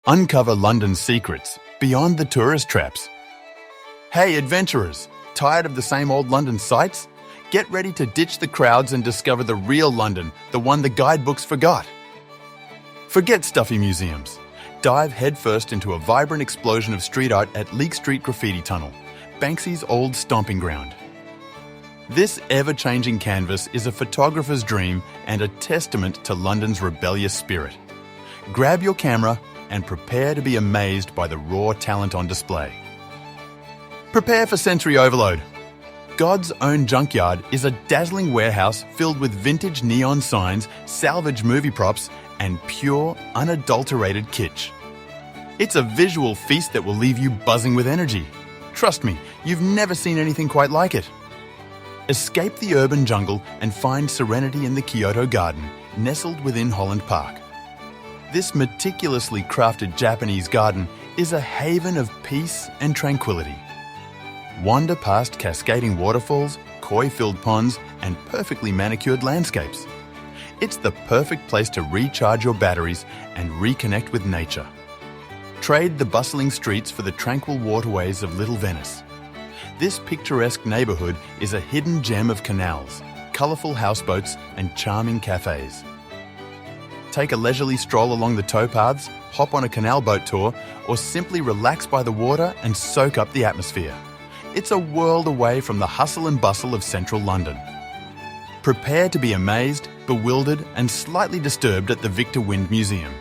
Uncover London's secrets beyond the tourist traps. Hey adventurers, tired of the same old London sights? Get ready to ditch the crowds and discover the real London, the one the guidebooks forgot. Forget stuffy museums. Dive headfirst into a vibrant explosion of street art at Leek Street Graffiti Tunnel, Banksy's old stomping ground. This ever-changing canvas is a photographer's dream and a testament to London's rebellious spirit. Grab your camera and prepare to be amazed by the raw talent on display. Prepare for sensory overload. God's Own Junkyard is a dazzling warehouse filled with vintage neon signs, salvaged movie props, and pure, unadulterated kitsch. It's a visual feast that will leave you buzzing with energy. Trust me, you've never seen anything quite like it. Escape the urban jungle and find serenity in the Kyoto Garden, nestled within Holland Park. This meticulously crafted Japanese garden is a haven of peace and tranquility. Wander past cascading waterfalls, koi-filled ponds, and perfectly manicured landscapes. It's the perfect place to recharge your batteries and reconnect with nature. Trade the bustling streets for the tranquil waterways of Little Venice. This picturesque neighbourhood is a hidden gem of canals, colourful houseboats, and charming cafes. Take a leisurely stroll along the towpaths, hop on a canal boat tour, or simply relax by the water and soak up the atmosphere. It's a world away from the hustle and bustle of central London. Prepare to be amazed, bewildered, and slightly disturbed at the Victor Wind Museum.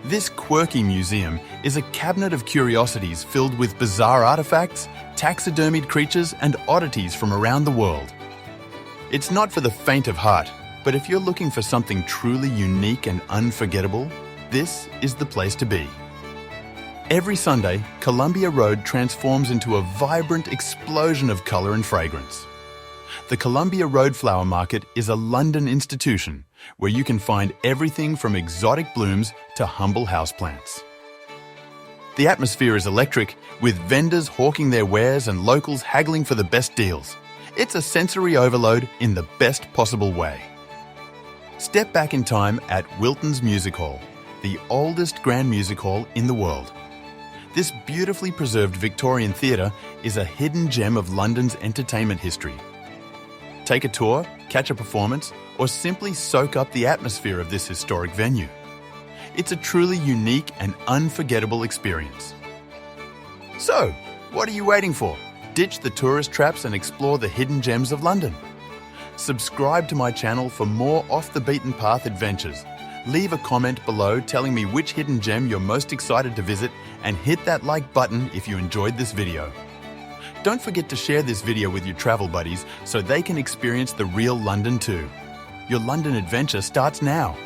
This quirky museum is a cabinet of curiosities filled with bizarre artefacts, taxidermied creatures, and oddities from around the world. It's not for the faint of heart, but if you're looking for something truly unique and unforgettable, this is the place to be. Every Sunday, Columbia Road transforms into a vibrant explosion of colour and fragrance. The Columbia Road Flower Market is a London institution where you can find everything from exotic blooms to humble houseplants. The atmosphere is electric, with vendors hawking their wares and locals haggling for the best deals. It's a sensory overload in the best possible way. Step back in time at Wilton's Music Hall, the oldest grand music hall in the world. This beautifully preserved Victorian theatre is a hidden gem of London's entertainment history. Take a tour, catch a performance, or simply soak up the atmosphere of this historic venue. It's a truly unique and unforgettable experience. So, what are you waiting for? Ditch the tourist traps and explore the hidden gems of London. Subscribe to my channel for more off-the-beaten-path adventures. Leave a comment below telling me which hidden gem you're most excited to visit, and hit that like button if you enjoyed this video. Don't forget to share this video with your travel buddies so they can experience the real London too. Your London adventure starts now.